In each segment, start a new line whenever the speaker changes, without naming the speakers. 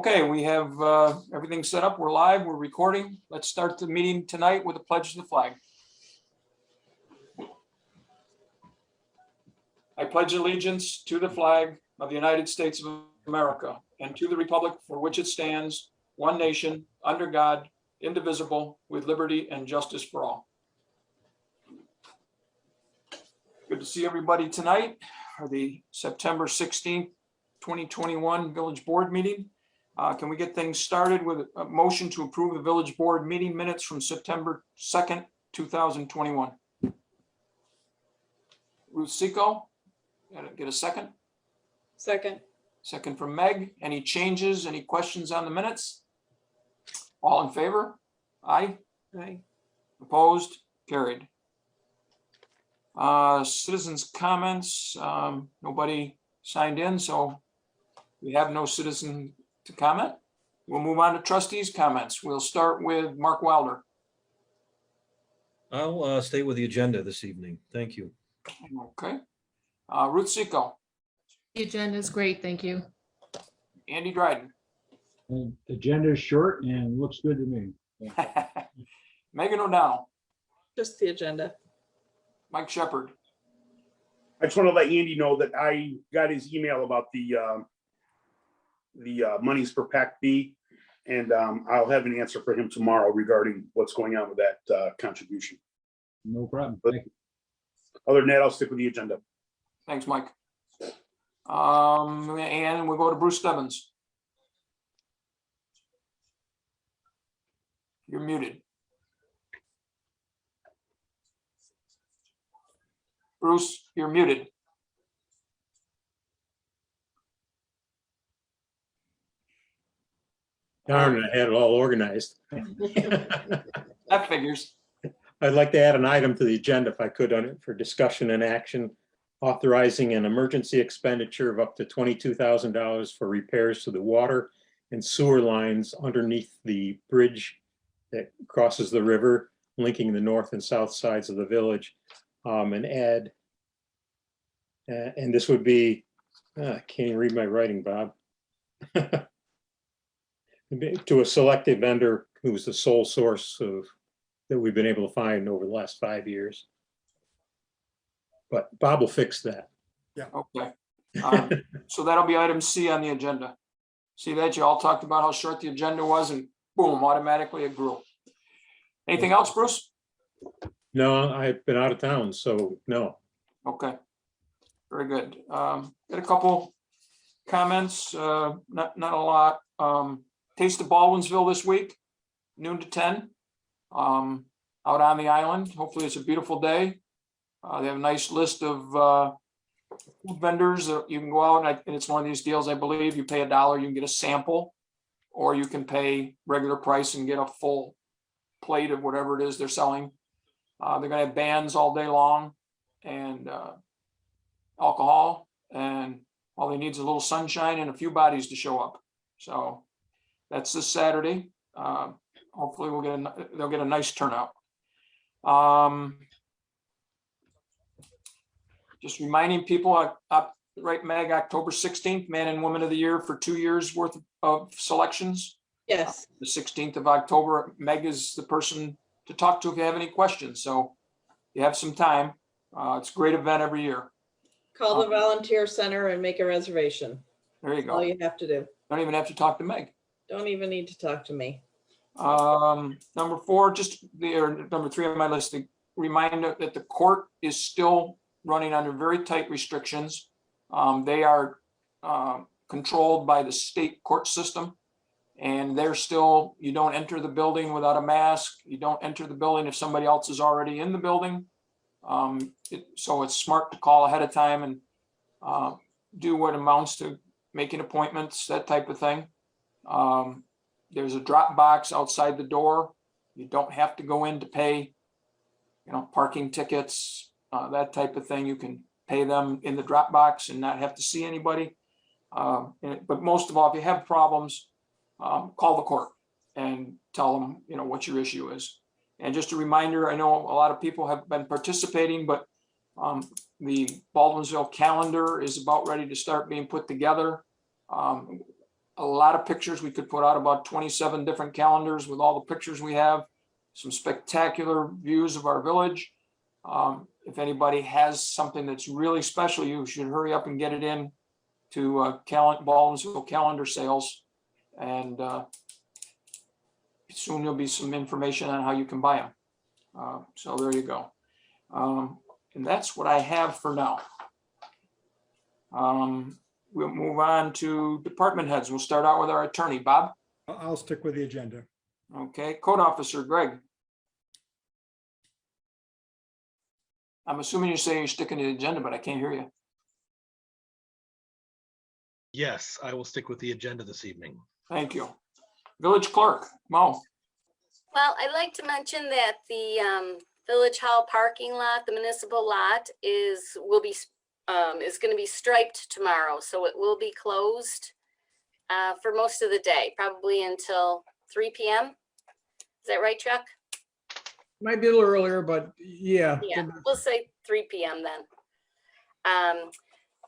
Okay, we have everything set up. We're live, we're recording. Let's start the meeting tonight with a pledge to the flag. I pledge allegiance to the flag of the United States of America and to the republic for which it stands, one nation, under God, indivisible, with liberty and justice for all. Good to see everybody tonight for the September 16th, 2021 Village Board meeting. Can we get things started with a motion to approve the Village Board meeting minutes from September 2nd, 2021? Ruth Seco, get a second?
Second.
Second from Meg. Any changes, any questions on the minutes? All in favor? Aye.
Aye.
Opposed? Carried. Citizens' comments. Nobody signed in, so we have no citizen to comment. We'll move on to trustees' comments. We'll start with Mark Wilder.
I'll stay with the agenda this evening. Thank you.
Okay. Ruth Seco.
The agenda is great, thank you.
Andy Dryden.
The agenda is short and looks good to me.
Megan O'Donnell.
Just the agenda.
Mike Shepard.
I just want to let Andy know that I got his email about the monies for PAC-B, and I'll have an answer for him tomorrow regarding what's going on with that contribution.
No problem.
But
Thank you.
other than that, I'll stick with the agenda.
Thanks, Mike. And we'll go to Bruce Stebbins. You're muted. Bruce, you're muted.
Darn, I had it all organized.
That figures.
I'd like to add an item to the agenda if I could on it for discussion and action, authorizing an emergency expenditure of up to $22,000 for repairs to the water and sewer lines underneath the bridge that crosses the river, linking the north and south sides of the village. And this would be, I can't even read my writing, Bob. To a selected vendor who's the sole source of that we've been able to find over the last 5 years. But Bob will fix that.
Yeah.
Okay. So that'll be item C on the agenda. See that? You all talked about how short the agenda was and boom, automatically it grew. Anything else, Bruce?
No, I've been out of town, so no.
Okay. Very good. Got a couple comments, not a lot. Taste of Baldwinsville this week, noon to 10, out on the island. Hopefully it's a beautiful day. They have a nice list of food vendors that you can go out and it's one of these deals, I believe you pay $1, you can get a sample, or you can pay regular price and get a full plate of whatever it is they're selling. They're gonna have bands all day long and alcohol, and all they need is a little sunshine and a few bodies to show up. So that's this Saturday. Hopefully they'll get a nice turnout. Just reminding people, right, Meg, October 16th, Man and Woman of the Year for 2 years worth of selections.
Yes.
The 16th of October, Meg is the person to talk to if you have any questions. So you have some time. It's a great event every year.
Call the volunteer center and make a reservation.
There you
All
go.
you have to do.
Don't even have to talk to Meg.
Don't even need to talk to me.
Number 4, number 3 on my list, the reminder that the court is still running under very tight restrictions. They are controlled by the state court system, and they're still, you don't enter the building without a mask. You don't enter the building if somebody else is already in the building. So it's smart to call ahead of time and do what amounts to making appointments, that type of thing. There's a drop box outside the door. You don't have to go in to pay, parking tickets, that type of thing. You can pay them in the drop box and not have to see anybody. But most of all, if you have problems, call the court and tell them, what your issue is. And just a reminder, I know a lot of people have been participating, but the Baldwinsville calendar is about ready to start being put together. a lot of pictures. We could put out about 27 different calendars with all the pictures we have, some spectacular views of our village. If anybody has something that's really special, you should hurry up and get it in to Baldwinsville Calendar sales. And soon there'll be some information on how you can buy them. So there you go. And that's what I have for now. We'll move on to department heads. We'll start out with our attorney, Bob.
I'll stick with the agenda.
Okay, code officer, Greg. I'm assuming you're saying you're sticking to the agenda, but I can't hear you.
Yes, I will stick with the agenda this evening.
Thank you. Village clerk, Mo.
Well, I'd like to mention that the Village Hall parking lot, the municipal lot, is going to be striped tomorrow, so it will be closed for most of the day, probably until 3 p.m. Is that right, Chuck?
Might be a little earlier, but yeah.
Yeah, we'll say 3 p.m. then.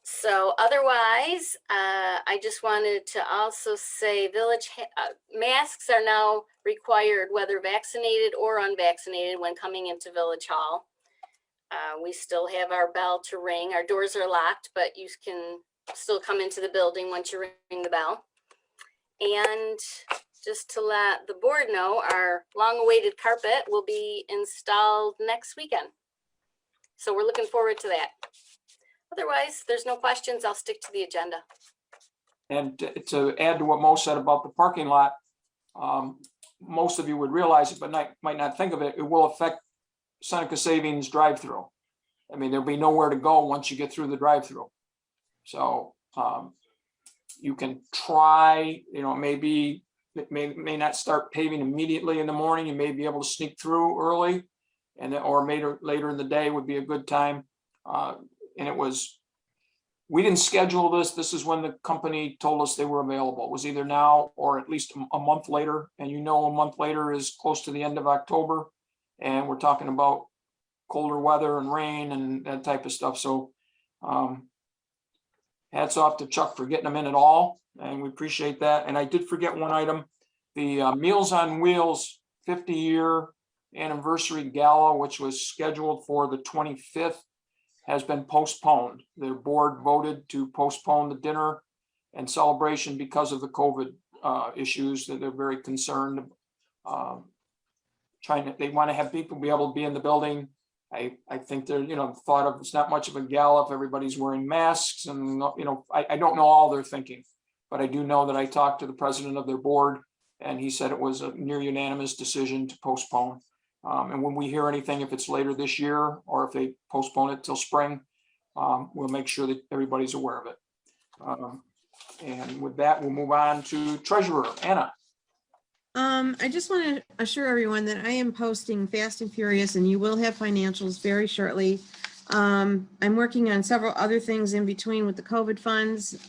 So otherwise, I just wanted to also say village masks are now required, whether vaccinated or unvaccinated, when coming into Village Hall. We still have our bell to ring. Our doors are locked, but you can still come into the building once you ring the bell. And just to let the board know, our long-awaited carpet will be installed next weekend. So we're looking forward to that. Otherwise, there's no questions. I'll stick to the agenda.
And to add to what Mo said about the parking lot, most of you would realize it, but might not think of it. It will affect Seneca Savings drive-through. I mean, there'll be nowhere to go once you get through the drive-through. So you can try, maybe it may not start paving immediately in the morning. You may be able to sneak through early, and or later in the day would be a good time. And we didn't schedule this. This is when the company told us they were available. It was either now or at least a month later. And a month later is close to the end of October. And we're talking about colder weather and rain and that type of stuff. So hats off to Chuck for getting them in at all. And we appreciate that. And I did forget one item. The Meals on Wheels 50-year anniversary gala, which was scheduled for the 25th, has been postponed. Their board voted to postpone the dinner and celebration because of the COVID issues. That they're very concerned. They want to have people be able to be in the building. I think they're, thought of, it's not much of a gala if everybody's wearing masks, and I don't know all they're thinking, but I do know that I talked to the president of their board, and he said it was a near unanimous decision to postpone. And when we hear anything, if it's later this year or if they postpone it till spring, we'll make sure that everybody's aware of it. And with that, we'll move on to treasurer, Anna.
I just want to assure everyone that I am posting fast and furious, and you will have financials very shortly. I'm working on several other things in between with the COVID funds.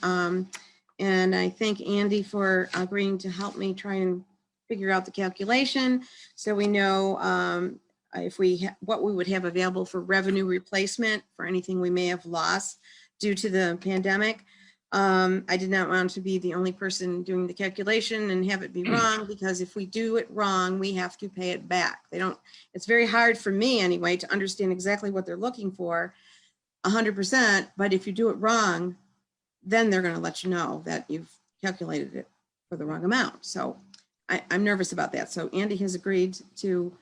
And I thank Andy for agreeing to help me try and figure out the calculation, so we know what we would have available for revenue replacement for anything we may have lost due to the pandemic. I did not want to be the only person doing the calculation and have it be wrong, because if we do it wrong, we have to pay it back. It's very hard for me anyway to understand exactly what they're looking for 100%, but if you do it wrong, then they're going to let you know that you've calculated it for the wrong amount. So I'm nervous about that. So Andy has agreed to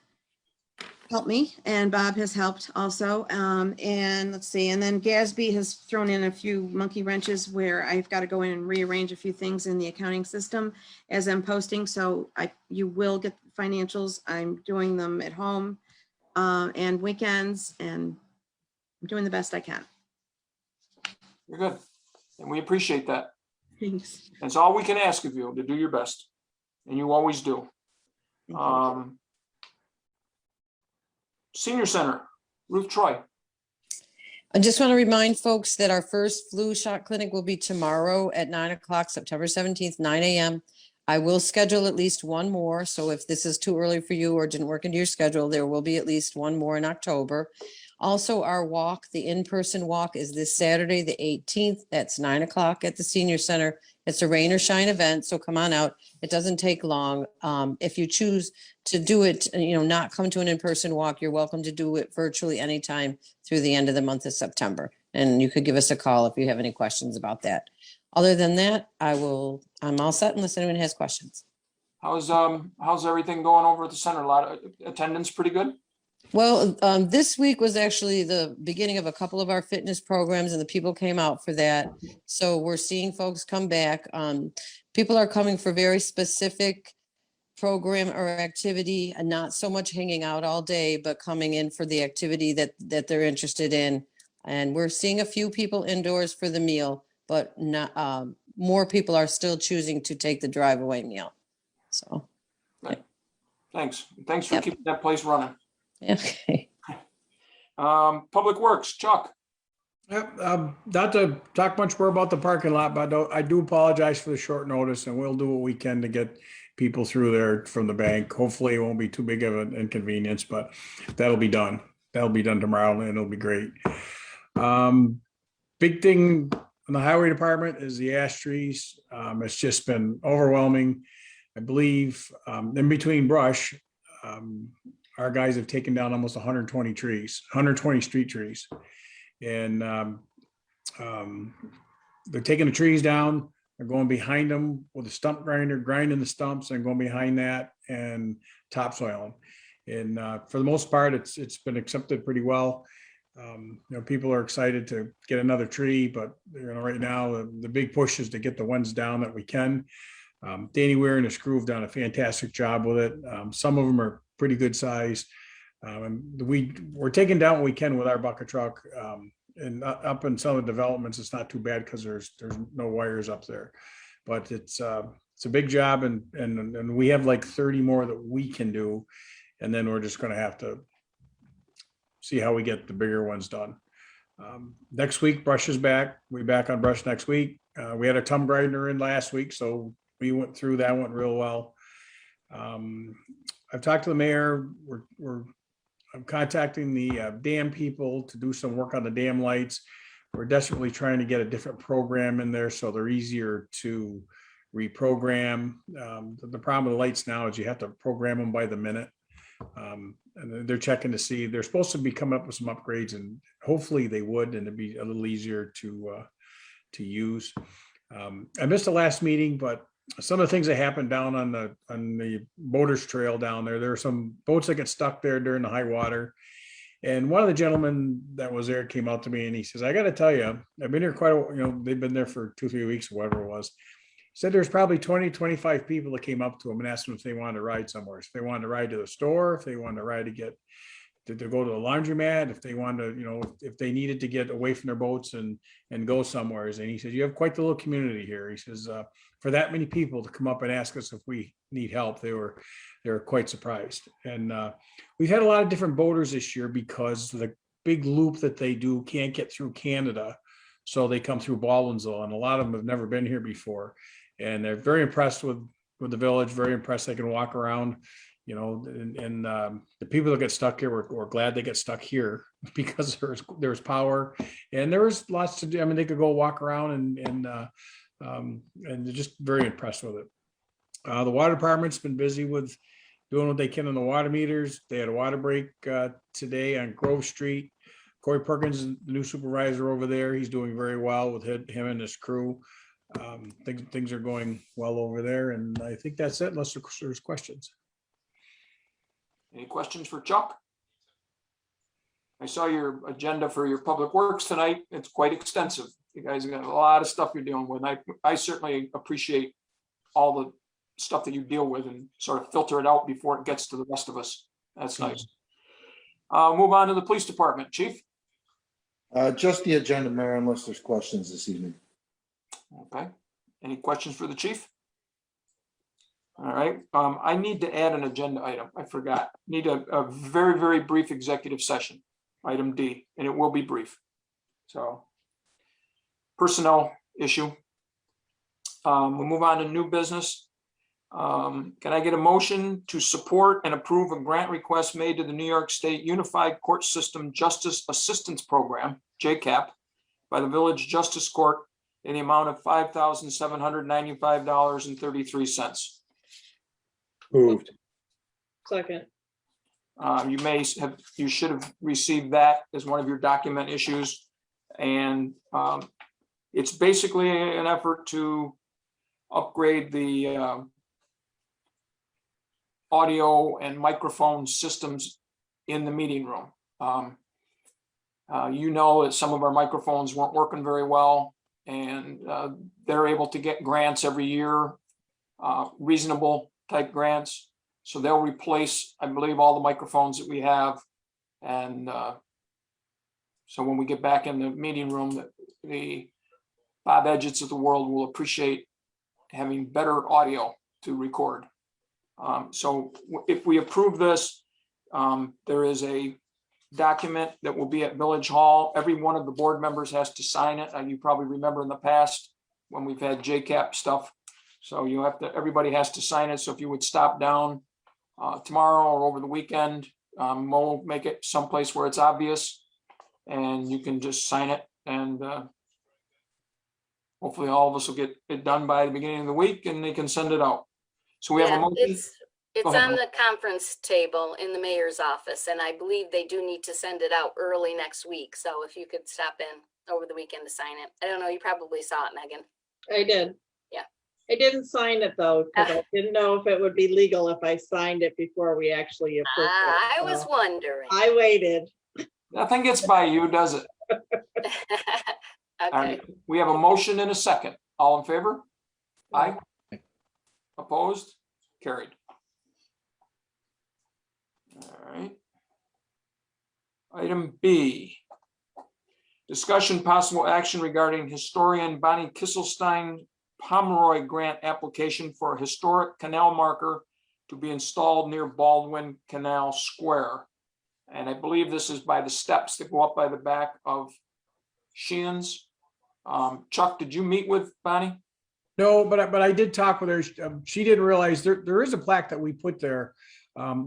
help me, and Bob has helped also. And let's see, and then Gatsby has thrown in a few monkey wrenches where I've got to go in and rearrange a few things in the accounting system as I'm posting. So you will get financials. I'm doing them at home and weekends, and I'm doing the best I can.
You're good. And we appreciate that.
Thanks.
That's all we can ask of you, to do your best. And you always do. Senior Center, Ruth Troy.
I just want to remind folks that our first flu shot clinic will be tomorrow at 9 o'clock, September 17th, 9 a.m. I will schedule at least one more. So if this is too early for you or didn't work into your schedule, there will be at least one more in October. Also, our walk, the in-person walk is this Saturday, the 18th. That's 9 o'clock at the senior center. It's a rain or shine event, so come on out. It doesn't take long. If you choose to do it, not come to an in-person walk, you're welcome to do it virtually anytime through the end of the month of September. And you could give us a call if you have any questions about that. Other than that, I'm all set unless anyone has questions.
How's everything going over at the center? A lot of attendance, pretty good?
Well, this week was actually the beginning of a couple of our fitness programs and the people came out for that. So we're seeing folks come back. People are coming for very specific program or activity and not so much hanging out all day, but coming in for the activity that they're interested in. And we're seeing a few people indoors for the meal, but not, more people are still choosing to take the drive-away meal. So.
Thanks for
Yep.
keeping that place running.
Okay.
Public Works, Chuck.
Yep, not to talk much more about the parking lot, but I do apologize for the short notice and we'll do what we can to get people through there from the bank. Hopefully it won't be too big of an inconvenience, but that'll be done. That'll be done tomorrow and it'll be great. Big thing in the highway department is the ash trees. It's just been overwhelming. I believe in between brush, our guys have taken down almost 120 trees, 120 street trees. And they're taking the trees down, they're going behind them with a stump grinder, grinding the stumps and going behind that and topsoiling. And for the most part, it's been accepted pretty well. People are excited to get another tree, but right now the big push is to get the ones down that we can. Danny Weir and his crew have done a fantastic job with it. Some of them are pretty good size. And we're taking down what we can with our bucket truck. And up in some of the developments, it's not too bad because there's no wires up there. But it's a big job, and we have like 30 more that we can do. And then we're just going to have to see how we get the bigger ones done. Next week, brush is back. We'll be back on brush next week. We had a tum grinder in last week, so we went through that, went real well. I've talked to the mayor. I'm contacting the dam people to do some work on the dam lights. We're desperately trying to get a different program in there so they're easier to reprogram. The problem with the lights now is you have to program them by the minute. And they're checking to see, they're supposed to be coming up with some upgrades, and hopefully they would, and it'd be a little easier to use. I missed the last meeting, but some of the things that happened down on the boaters trail down there, there were some boats that get stuck there during the high water. And one of the gentlemen that was there came out to me and he says, I got to tell you, I've been here quite a, they've been there for 2-3 weeks or whatever it was. He said there's probably 20-25 people that came up to him and asked him if they wanted to ride somewhere. If they wanted to ride to the store, if they wanted to ride to go to the laundromat, if they wanted to, if they needed to get away from their boats and go somewhere. And he says, you have quite the little community here. He says, for that many people to come up and ask us if we need help, they were quite surprised. And we've had a lot of different boaters this year because the big loop that they do can't get through Canada. So they come through Baldwinsville, and a lot of them have never been here before. And they're very impressed with the village, very impressed they can walk around. And the people that get stuck here were glad they get stuck here because there was power and there was lots to do. I mean, they could go walk around and they're just very impressed with it. The water department's been busy with doing what they can on the water meters. They had a water break today on Grove Street. Corey Perkins, the new supervisor over there, he's doing very well with him and his crew. Things are going well over there, and I think that's it unless there's questions.
Any questions for Chuck? I saw your agenda for your public works tonight. It's quite extensive. You guys got a lot of stuff you're dealing with. I certainly appreciate all the stuff that you deal with and sort of filter it out before it gets to the rest of us. That's nice. Move on to the police department. Chief?
Just the agenda, Mayor, unless there's questions this evening.
Okay. Any questions for the chief? All right. I need to add an agenda item. I forgot. Need a very, very brief executive session, item D, and it will be brief. So personnel issue. We'll move on to new business. Can I get a motion to support and approve a grant request made to the New York State Unified Court System Justice Assistance Program, JCAP, by the Village Justice Court in the amount of $5,795.33?
Moved.
Second.
You should have received that as one of your document issues. And it's basically an effort to upgrade the audio and microphone systems in the meeting room. You know that some of our microphones weren't working very well, and they're able to get grants every year, reasonable type grants. So they'll replace, I believe, all the microphones that we have. And so when we get back in the meeting room, the Bob Edgetts of the world will appreciate having better audio to record. So if we approve this, there is a document that will be at Village Hall. Every one of the board members has to sign it. You probably remember in the past when we've had JCAP stuff. So you have to, everybody has to sign it. So if you would stop down tomorrow or over the weekend, we'll make it someplace where it's obvious and you can just sign it. And hopefully all of us will get it done by the beginning of the week and they can send it out. So we have a motion.
It's on the conference table in the mayor's office, and I believe they do need to send it out early next week. So if you could stop in over the weekend to sign it. I don't know, you probably saw it, Megan.
I did.
Yeah.
I didn't sign it though, because I didn't know if it would be legal if I signed it before we actually approved it.
I was wondering.
I waited.
Nothing gets by you, does it? All right, we have a motion and a second. All in favor? Aye. Opposed? Carried. All right. Item B. Discussion possible action regarding historian Bonnie Kisselstein Pomeroy grant application for a historic canal marker to be installed near Baldwin Canal Square. And I believe this is by the steps that go up by the back of Sheehan's. Chuck, did you meet with Bonnie?
No, but I did talk with her. She didn't realize there is a plaque that we put there.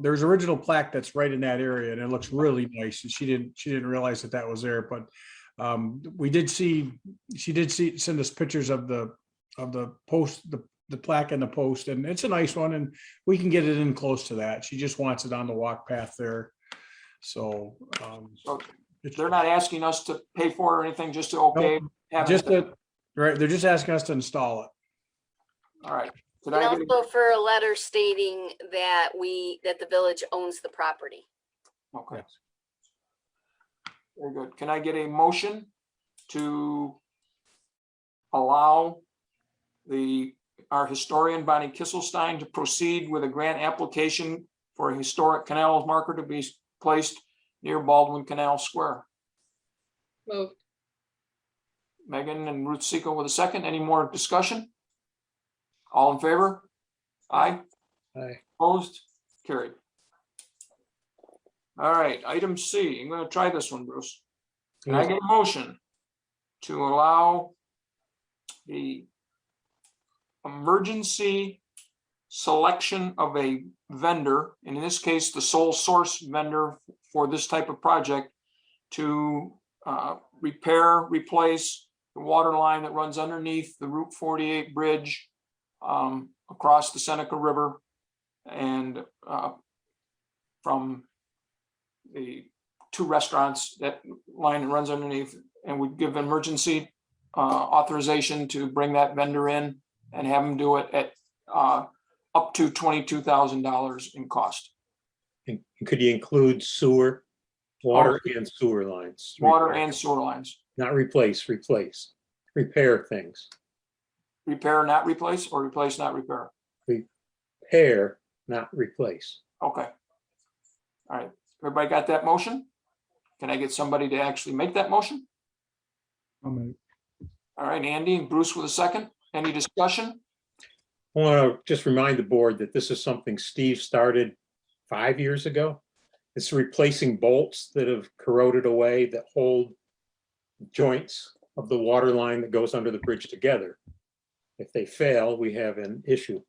There's original plaque that's right in that area, and it looks really nice. And she didn't realize that was there. But we did see, she did send us pictures of the post, the plaque and the post, and it's a nice one, and we can get it in close to that. She just wants it on the walk path there. So
they're not asking us to pay for it or anything, just to okay.
Right, they're just asking us to install it.
All right.
And also for a letter stating that the village owns the property.
Okay. Very good. Can I get a motion to allow our historian Bonnie Kisselstein to proceed with a grant application for a historic canal marker to be placed near Baldwin Canal Square?
Moved.
Megan and Ruth Seco with a second. Any more discussion? All in favor? Aye.
Aye.
Opposed? Carried. All right, item C. I'm going to try this one, Bruce. Can I get a motion to allow the emergency selection of a vendor, and in this case, the sole source vendor for this type of project, to repair, replace the water line that runs underneath the Route 48 bridge across the Seneca River and from the two restaurants, that line that runs underneath, and would give emergency authorization to bring that vendor in and have them do it at up to $22,000 in cost.
And could you include sewer, water and sewer lines?
Water and sewer lines.
Not replace, repair things.
Repair, not replace, or replace, not repair?
Repair, not replace.
Okay. All right. Everybody got that motion? Can I get somebody to actually make that motion?
I'll make.
All right, Andy and Bruce with a second. Any discussion?
I want to just remind the board that this is something Steve started 5 years ago. It's replacing bolts that have corroded away that hold joints of the water line that goes under the bridge together. If they fail, we have an issue.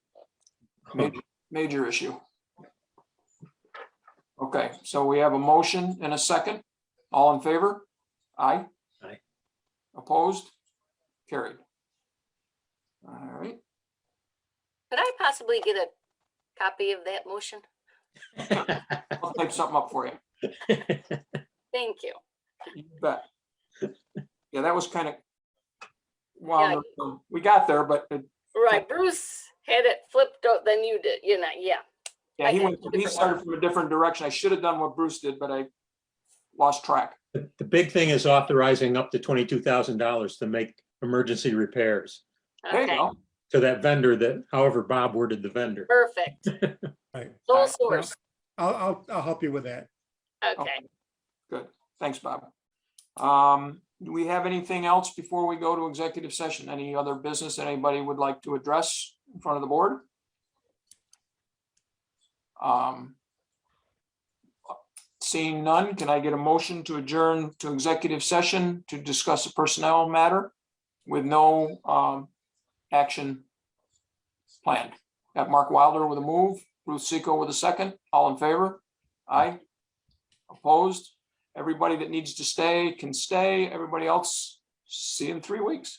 Major issue. Okay, so we have a motion and a second. All in favor? Aye.
Aye.
Opposed? Carried. All right.
Could I possibly get a copy of that motion?
I'll type something up for you.
Thank you.
You bet. Yeah, that was kind of, well, we got there, but
Right, Bruce had it flipped out, then you did, yeah.
yeah, he
I
went,
did
he
different
started from a different direction. I should have done what Bruce did, but I lost track.
The big thing is authorizing up to $22,000 to make emergency repairs
There you
Okay,
go.
to that vendor that, however Bob worded the vendor.
perfect.
Right.
Sole source.
I'll help you with that.
Okay.
Good. Thanks, Bob. Do we have anything else before we go to executive session? Any other business that anybody would like to address in front of the board? Seeing none, can I get a motion to adjourn to executive session to discuss a personnel matter with no action planned? Got Mark Wilder with a move, Ruth Seco with a second. All in favor? Aye. Opposed? Everybody that needs to stay can stay. Everybody else, see you in 3 weeks.